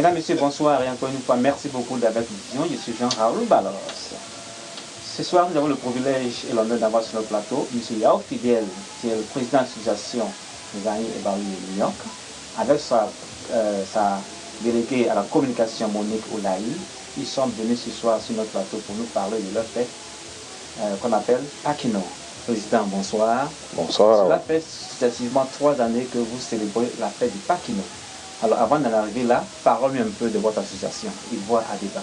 Mesdames, Messieurs, bonsoir et encore une fois, merci beaucoup d'avoir vision. Je suis Jean-Raoul Balos. Ce soir, nous avons le privilège et l'honneur d'avoir sur notre plateau M. Yao Fidel, qui est le président de l'association Zani et Baouli de New York, avec sa déléguée à la communication Monique Olaï. Ils sont venus ce soir sur notre plateau pour nous parler de leur fête qu'on appelle Pakino. Président, bonsoir. Bonsoir. Cela fait successivement 3 années que vous célébrez la fête du Pakino. Alors avant d'en arriver là, parlez-nous un peu de votre association, Ivoire à débat.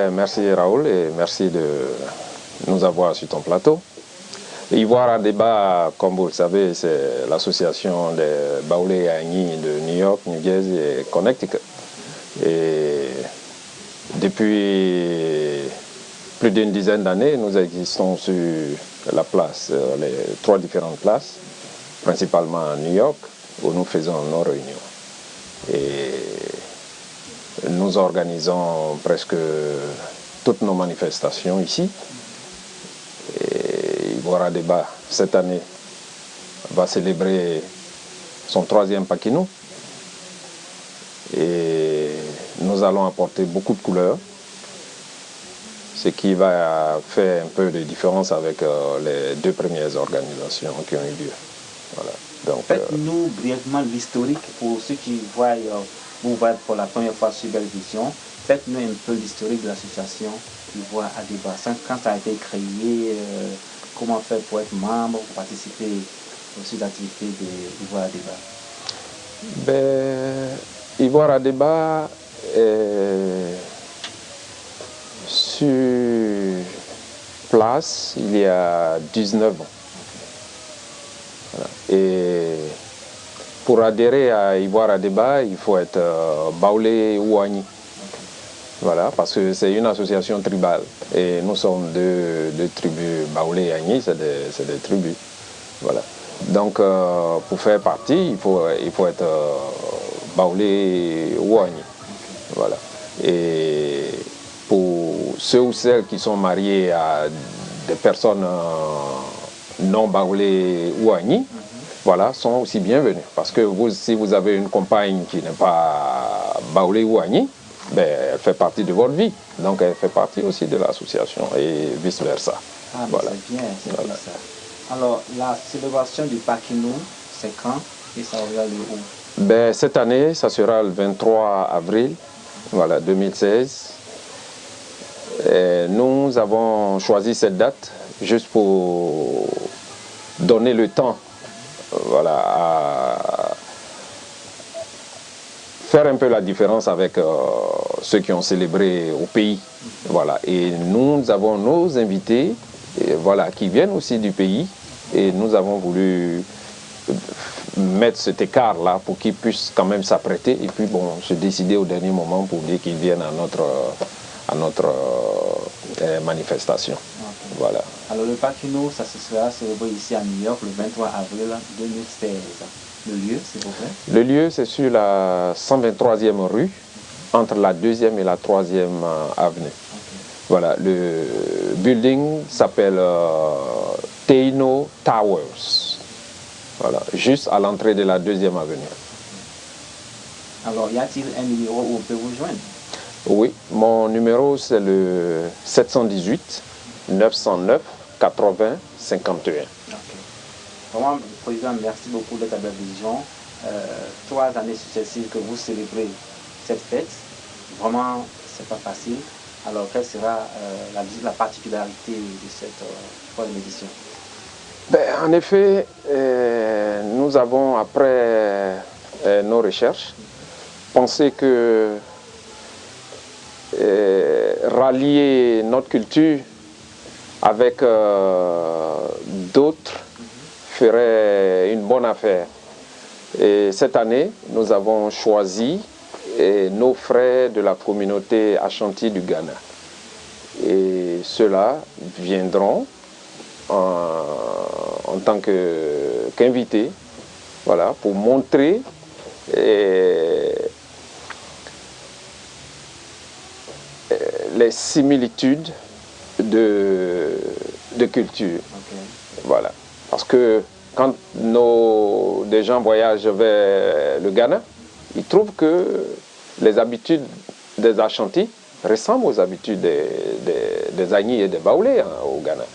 Merci Raoul et merci de nous avoir sur ton plateau. Ivoire à débat, comme vous le savez, c'est l'association des Baoulés et Agni de New York, New Jersey et Connecticut. Et depuis plus d'une dizaine d'années, nous existons sur la place, les 3 différentes places, principalement à New York, où nous faisons nos réunions. Et nous organisons presque toutes nos manifestations ici. Et Ivoire à débat, cette année, va célébrer son 3e Pakino. Et nous allons apporter beaucoup de couleurs, ce qui va faire un peu de différence avec les 2 premières organisations qui ont eu lieu. Voilà. Faites-nous brièvement l'historique pour ceux qui voient vous voir pour la première fois sur Belle Vision. Faites-nous un peu l'historique de l'association Ivoire à débat. Quand ça a été créé, comment faire pour être membre, pour participer aux activités d'Ivoire à débat. Ivoire à débat est sur place il y a 19 ans. Voilà. Et pour adhérer à Ivoire à débat, il faut être Baoulé ou Agni. Voilà, parce que c'est une association tribale. Et nous sommes deux tribus, Baoulé et Agni, c'est des tribus. Voilà. Donc, pour faire partie, il faut être Baoulé ou Agni. Voilà. Et pour ceux ou celles qui sont mariés à des personnes non Baoulé ou Agni, voilà, sont aussi bienvenus. Parce que si vous avez une compagne qui n'est pas Baoulé ou Agni, elle fait partie de votre vie. Donc elle fait partie aussi de l'association et vice-versa. Ah, voilà. C'est bien, bien ça. Alors, la célébration du Pakino, c'est quand et ça aura lieu où? Cette année, ça sera le 23 avril, voilà, 2016. Et nous avons choisi cette date juste pour donner le temps, voilà, à faire un peu la différence avec ceux qui ont célébré au pays. Voilà. Et nous avons nos invités, voilà, qui viennent aussi du pays, et nous avons voulu mettre cet écart-là pour qu'ils puissent quand même s'apprêter et puis se décider au dernier moment pour dire qu'ils viennent à notre manifestation. Okay. Voilà. Alors le Pakino, ça se sera célébré ici à New York le 23 avril 2016. Le lieu, s'il vous plaît? Le lieu, c'est sur la 123e rue, entre la 2e et la 3e avenue. Okay. Voilà, le building s'appelle Teino Towers. Voilà, juste à l'entrée de la 2e avenue. Alors, y a-t-il un numéro où on peut vous joindre? Oui, mon numéro c'est le 718 909 80 51. Okay. Vraiment, Président, merci beaucoup de ta belle vision. 3 années successives que vous célébrez cette fête. Vraiment, c'est pas facile. Alors, quelle sera la particularité de cette 3e édition? En effet, nous avons, après nos recherches, pensé que rallier notre culture avec d'autres ferait une bonne affaire. Et cette année, nous avons choisi nos frères de la communauté Ashanti du Ghana. Et ceux-là viendront en tant qu'invités, voilà, pour montrer les similitudes de culture. Okay. Voilà. Parce que quand des gens voyagent vers le Ghana, ils trouvent que les habitudes des Ashanti ressemblent aux habitudes des Agni et des Baoulés au Ghana.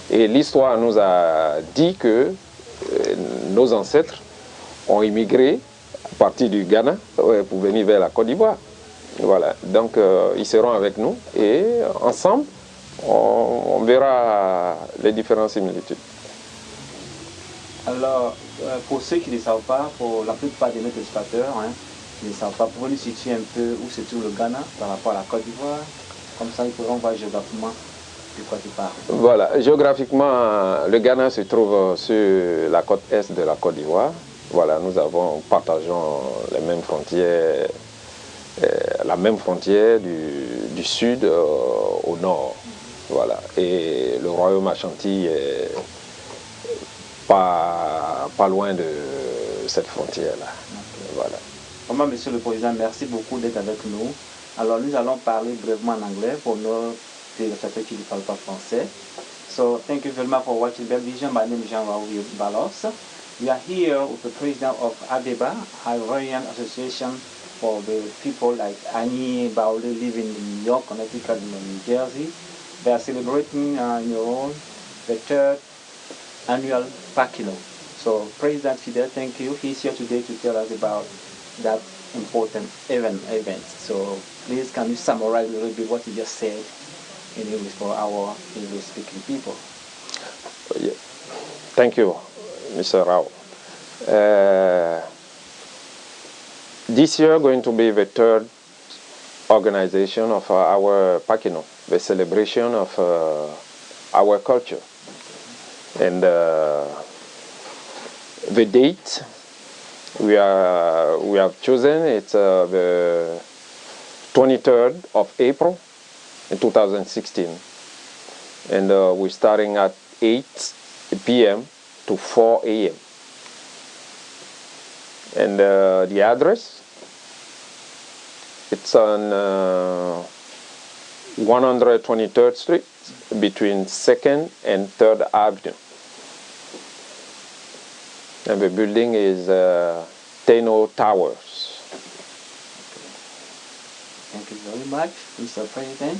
Et l'histoire nous a dit que nos ancêtres ont immigré à partir du Ghana pour venir vers la Côte d'Ivoire. Voilà, donc ils seront avec nous et ensemble, on verra les différentes similitudes. Alors, pour ceux qui ne savent pas, pour la plupart de nos téléspectateurs, qui ne savent pas, pouvez nous situer un peu où se trouve le Ghana par rapport à la Côte d'Ivoire? Comme ça, ils pourront voir géographiquement de quoi tu parles. Voilà, géographiquement, le Ghana se trouve sur la côte est de la Côte d'Ivoire. Voilà, nous partageons les mêmes frontières, la même frontière du sud au nord. Voilà, et le royaume Ashanti est pas loin de cette frontière-là. Okay. Voilà. Vraiment, Monsieur le Président, merci beaucoup d'être avec nous. Alors, nous allons parler brièvement en anglais pour nos téléspectateurs qui ne parlent pas français. So, thank you very much for watching Bell Vision. My name is Jean-Raoul Balos. We are here with the President of ADEBA, Ivorian Association for the people like Agni, Baoulé, live in New York, Connecticut, and New Jersey. They are celebrating the third annual Pakino. So, President Fidel, thank you. He's here today to tell us about that important event. So, please, can you summarize a little bit what you just said in English for our English-speaking people? Yeah. Thank you, Mr. Rao. This year going to be the third organization of our Pakino, the celebration of our culture. And the date we have chosen, it's the 23rd of April in 2016. And we're starting at 8 p.m. to 4 a.m. And the address, it's on 123rd Street between 2nd and 3rd Avenue. And the building is Teno Towers. Thank you very much, Mr. President.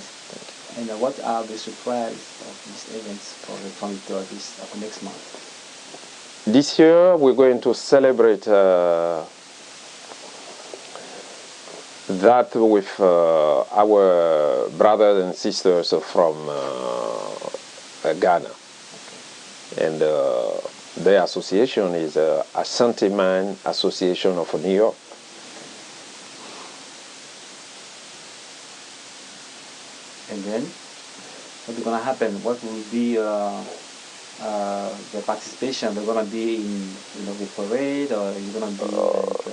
And what are the surprises of these events for the 23rd of next month? This year we're going to celebrate that with our brothers and sisters from Ghana. And their association is Ashanti Man Association of New York. And then, what's going to happen? What will be the participation? They're going to be in the parade, or you're going to be like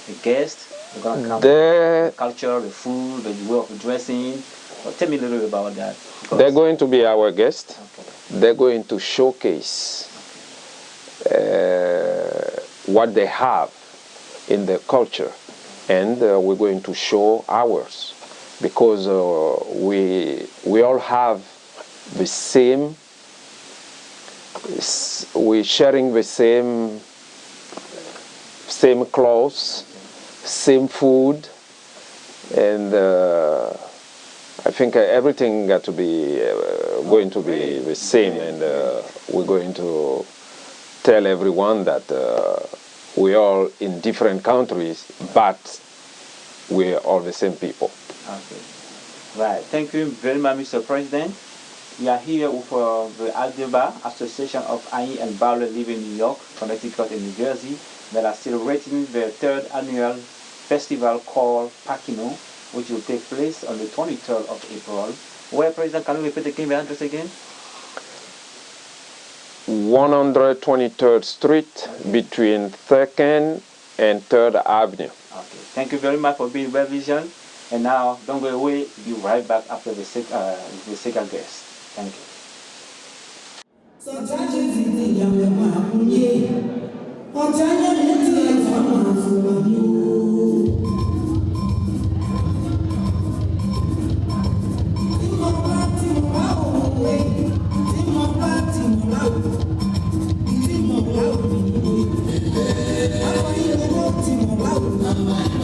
a guest? They're going to come the culture, the food, the way of dressing. Well, tell me a little bit about that. They're going to be our guest. Okay. They're going to showcase what they have in their culture, and we're going to show ours, because we all have the same, we're sharing the same clothes, same food, and I think everything got to be going to be the same, and we're going to tell everyone that we're all in different countries, but we're all the same people. Okay. Right. Thank you very much, Mr. President. We are here with the ADEBA, Association of Agni and Baoulé live in New York, Connecticut, and New Jersey, that are celebrating the third annual festival called Pakino, which will take place on the 23rd of April. Where, President, can you repeat the address again? 123rd Street between 2nd and 3rd Avenue. Okay. Thank you very much for being Bell Vision. And now, don't go away. Be right back after the second guest. Thank you.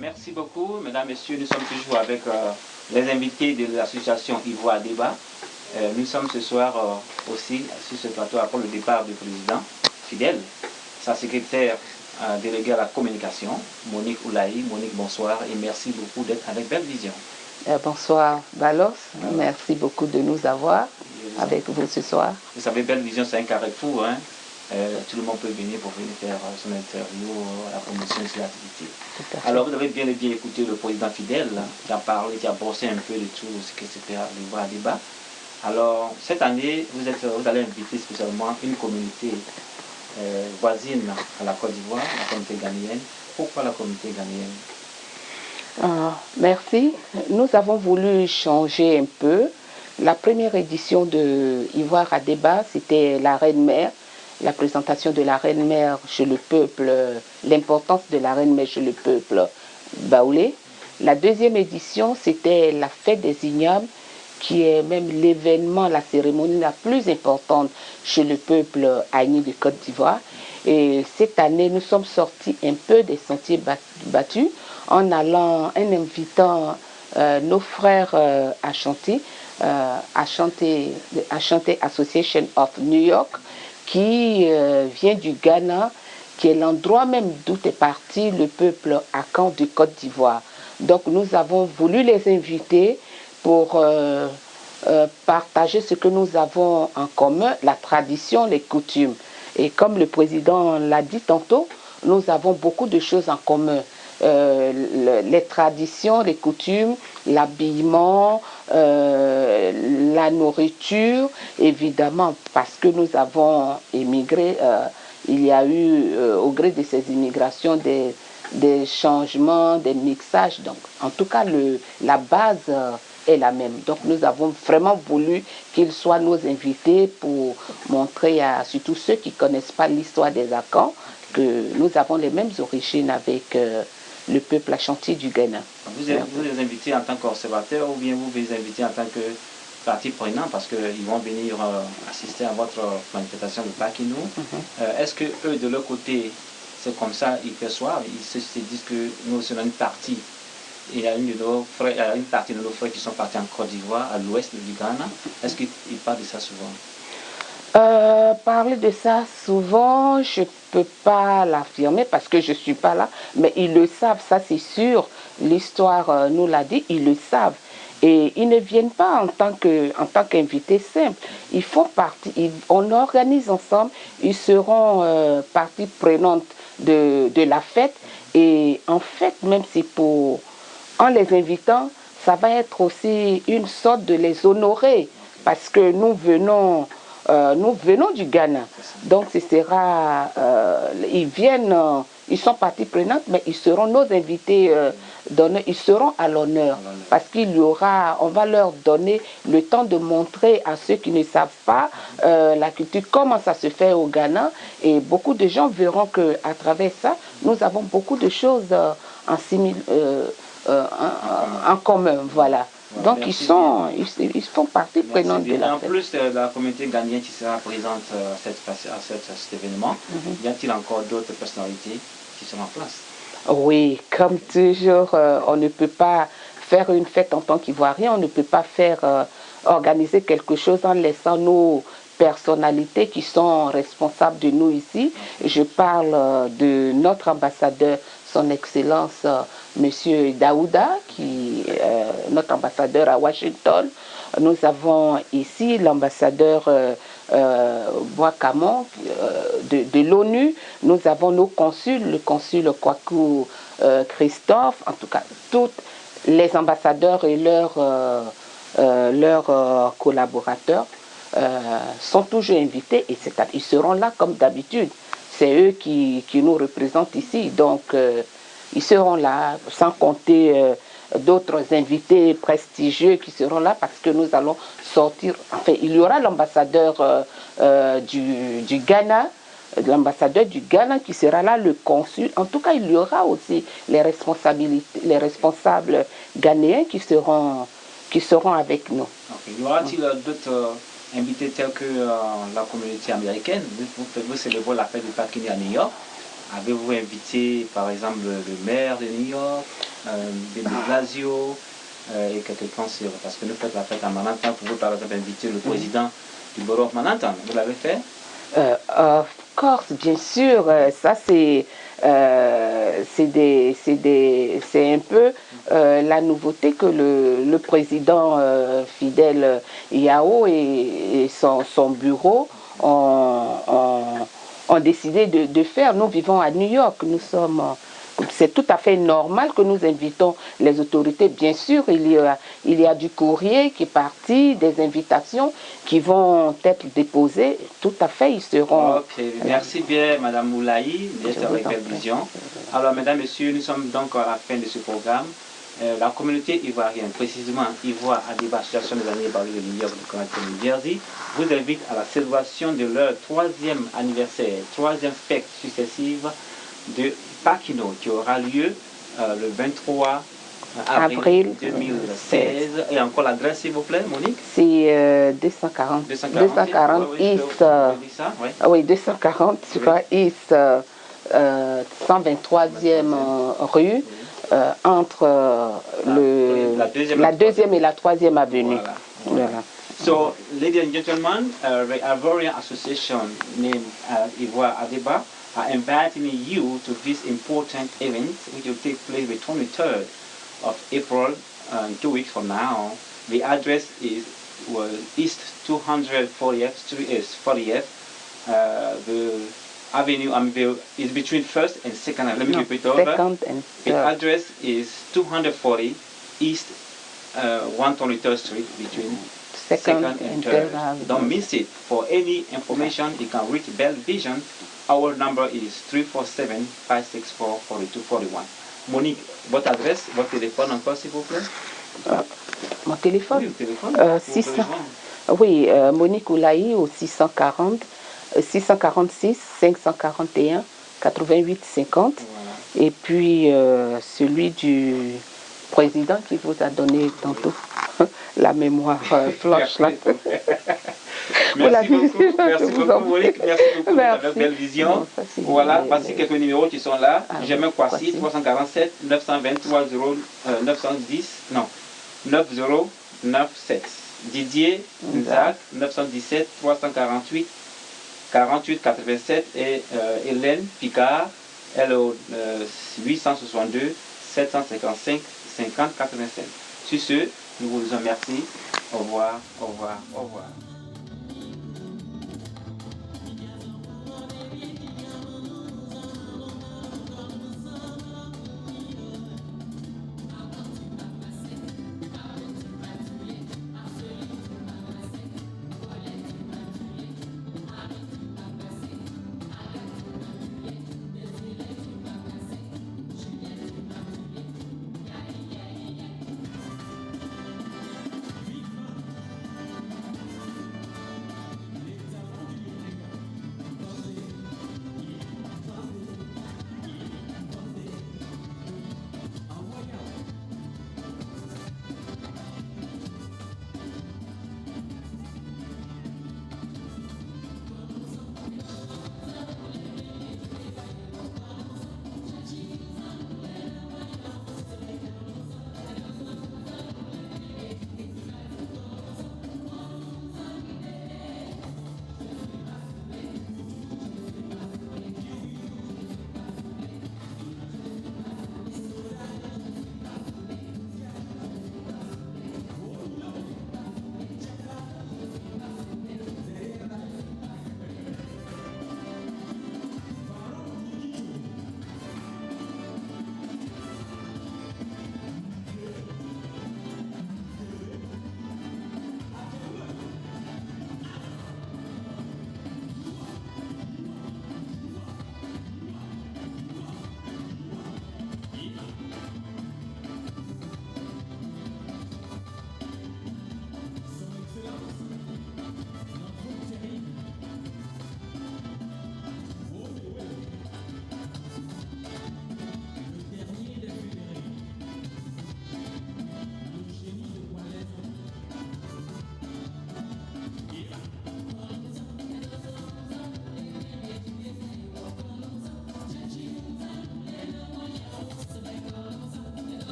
Merci beaucoup, mesdames, messieurs. Nous sommes toujours avec les invités de l'association Ivoire Débat. Nous sommes ce soir aussi sur ce plateau après le départ du président Fidèle, sa secrétaire déléguée à la communication, Monique Oulaï. Monique, bonsoir et merci beaucoup d'être avec Belle Vision. Bonsoir Balos, merci beaucoup de nous avoir avec vous ce soir. Vous savez, Belle Vision, c'est un carrefour, hein? tout le monde peut venir pour venir faire son interview à la promotion de cette activité. Alors, vous avez bien et bien écouté le président Fidèle qui a parlé, qui a brossé un peu de tout ce qui s'était arrivé à débat. Alors, cette année, vous allez inviter spécialement une communauté voisine à la Côte d'Ivoire, la communauté ghanéenne. Pourquoi la communauté ghanéenne? Merci. Nous avons voulu changer un peu. La première édition de Ivoire à débat, c'était la Reine-Mère, la présentation de la Reine-Mère chez le peuple, l'importance de la Reine-Mère chez le peuple baoulé. La deuxième édition, c'était la fête des ignames, qui est même l'événement, la cérémonie la plus importante chez le peuple agni de Côte d'Ivoire. Et cette année, nous sommes sortis un peu des sentiers battus en invitant nos frères Ashanti Association of New York, qui vient du Ghana, qui est l'endroit même d'où est parti le peuple Akan de Côte d'Ivoire. Donc nous avons voulu les inviter pour partager ce que nous avons en commun, la tradition, les coutumes. Et comme le président l'a dit tantôt, nous avons beaucoup de choses en commun. Les traditions, les coutumes, l'habillement, la nourriture, évidemment, parce que nous avons émigré, il y a eu, au gré de ces immigrations, des changements, des mixages. Donc, en tout cas, la base est la même. Donc, nous avons vraiment voulu qu'ils soient nos invités pour montrer à surtout ceux qui ne connaissent pas l'histoire des Akans que nous avons les mêmes origines avec le peuple Ashanti du Ghana. Vous les invitez en tant qu'observateurs ou bien vous les invitez en tant que partie prenante parce qu'ils vont venir assister à votre manifestation de Pakino. Est-ce que eux, de leur côté, c'est comme ça, ils perçoivent, ils se disent que nous sommes une partie. Il y a une partie de nos frères qui sont partis en Côte d'Ivoire, à l'ouest du Ghana. Est-ce qu'ils parlent de ça souvent? Parler de ça souvent, je ne peux pas l'affirmer parce que je ne suis pas là, mais ils le savent, ça c'est sûr. L'histoire nous l'a dit, ils le savent. Et ils ne viennent pas en tant qu'invités simples. Ils font partie, on organise ensemble, ils seront partie prenante de la fête. Et en fait, même si en les invitant, ça va être aussi une sorte de les honorer parce que nous venons du Ghana. Donc ce sera, ils sont partie prenante, mais ils seront nos invités d'honneur, ils seront à l'honneur. Parce on va leur donner le temps de montrer à ceux qui ne savent pas la culture, comment ça se fait au Ghana. Et beaucoup de gens verront qu'à travers ça, nous avons beaucoup de choses en commun. Voilà. Donc ils font partie prenante de la fête. En plus de la communauté ghanéenne qui sera présente à cet événement, y a-t-il encore d'autres personnalités qui sont en place? Oui, comme toujours, on ne peut pas faire une fête en tant qu'Ivoirien, on ne peut pas organiser quelque chose en laissant nos personnalités qui sont responsables de nous ici. Je parle de notre ambassadeur, son Excellence Monsieur Daouda, qui est notre ambassadeur à Washington. Nous avons ici l'ambassadeur Boakamon de l'ONU. Nous avons nos consuls, le consul Kwaku Christophe, en tout cas, tous les ambassadeurs et leurs collaborateurs sont toujours invités et ils seront là comme d'habitude. C'est eux qui nous représentent ici, donc ils seront là, sans compter d'autres invités prestigieux qui seront là parce que nous allons sortir. Enfin, il y aura l'ambassadeur du Ghana, qui sera là, le consul. En tout cas, il y aura aussi les responsables ghanéens qui seront avec nous. Okay. Y aura-t-il d'autres invités tels que la communauté américaine? Vous célébrez la fête de Pakini à New York. Avez-vous invité, par exemple, le maire de New York, de Blasio et quelqu'un sur... Parce que nous faites la fête à Manhattan, vous pouvez par exemple inviter le président du borough of Manhattan. Vous l'avez fait? Of course, bien sûr. Ça, c'est un peu la nouveauté que le président Fidèle Yao et son bureau ont ont décidé de faire. Nous vivons à New York, c'est tout à fait normal que nous invitons les autorités. Bien sûr, il y a du courrier qui est parti, des invitations qui vont être déposées. Tout à fait, ils seront... Ok, merci bien Madame Moulaï d'être avec Belle Vision. Alors mesdames, messieurs, nous sommes donc à la fin de ce programme. La communauté ivoirienne, précisément Ivoire Adiba, Association des années barrières de New York, du Canada de New Jersey, vous invite à la célébration de leur 3e anniversaire, 3e fête successive de Pakino, qui aura lieu le 23 avril 2016. Et encore l'adresse, s'il vous plaît, Monique? C'est 240 East, oui, 240, je crois, East 123e rue, entre la deuxième et la 3e avenue. Voilà. So, ladies and gentlemen, the Ivorian Association named Ivoire Adiba are inviting you to this important event, which will take place the 23rd of April, 2 weeks from now. The address is East 240th Street, is 40th. The avenue is between 1st and 2nd. Let me repeat over. 2nd and 3rd. The address is 240 East 123rd Street, between 2nd and 3rd. Don't miss it. For any information, you can reach Belle Vision. Our number is 347-564-4241. Monique, votre adresse, votre téléphone encore, s'il vous plaît? Mon téléphone? Oui, le téléphone. 600. Oui, Monique Oulaï au 646 541 88 50. Voilà. Et puis celui du président qui vous a donné tantôt la mémoire flanche là. Merci beaucoup, Monique. Merci beaucoup de Belle Vision. Non, voilà, voici quelques numéros qui sont là. Germain Kwasi, 347 923 910, non, 9097. Didier Nzak, 917 348 48 87. Et Hélène Picard, elle au 862 755 50 85. Sur ce, nous vous remercions. Au revoir, au revoir, au revoir.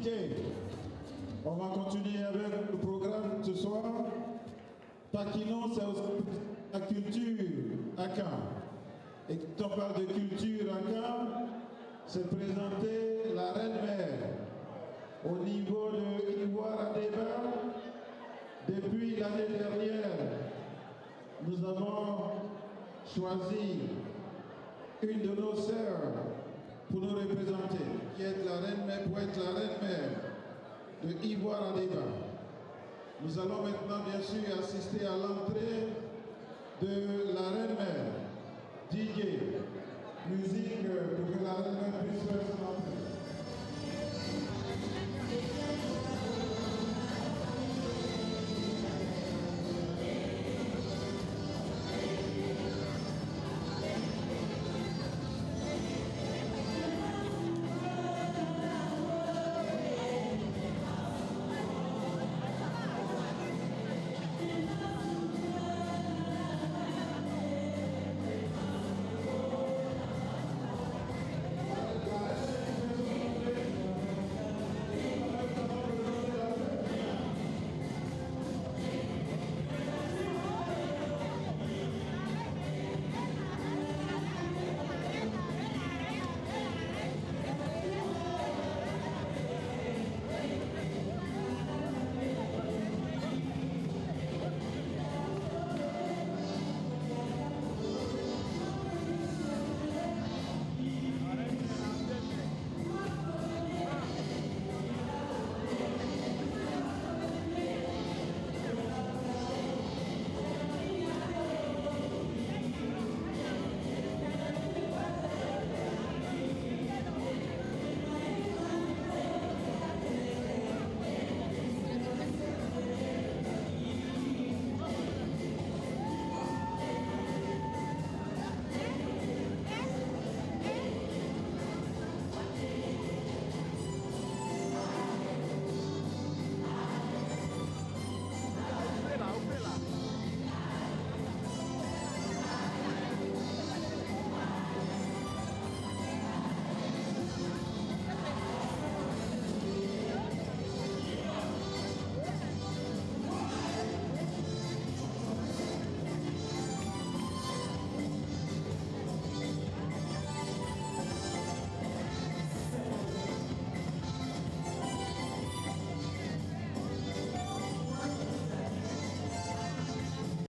DJ. On va continuer avec le programme ce soir. Taquinons, c'est aussi la culture Aka. Et quand on parle de culture Aka, c'est présenter la reine-mère au niveau de Ivoire à débat. Depuis l'année dernière, nous avons choisi une de nos sœurs pour nous représenter, qui est la reine-mère, pour être la reine-mère de Ivoire à débat. Nous allons maintenant bien sûr assister à l'entrée de la reine-mère. DJ, musique pour que la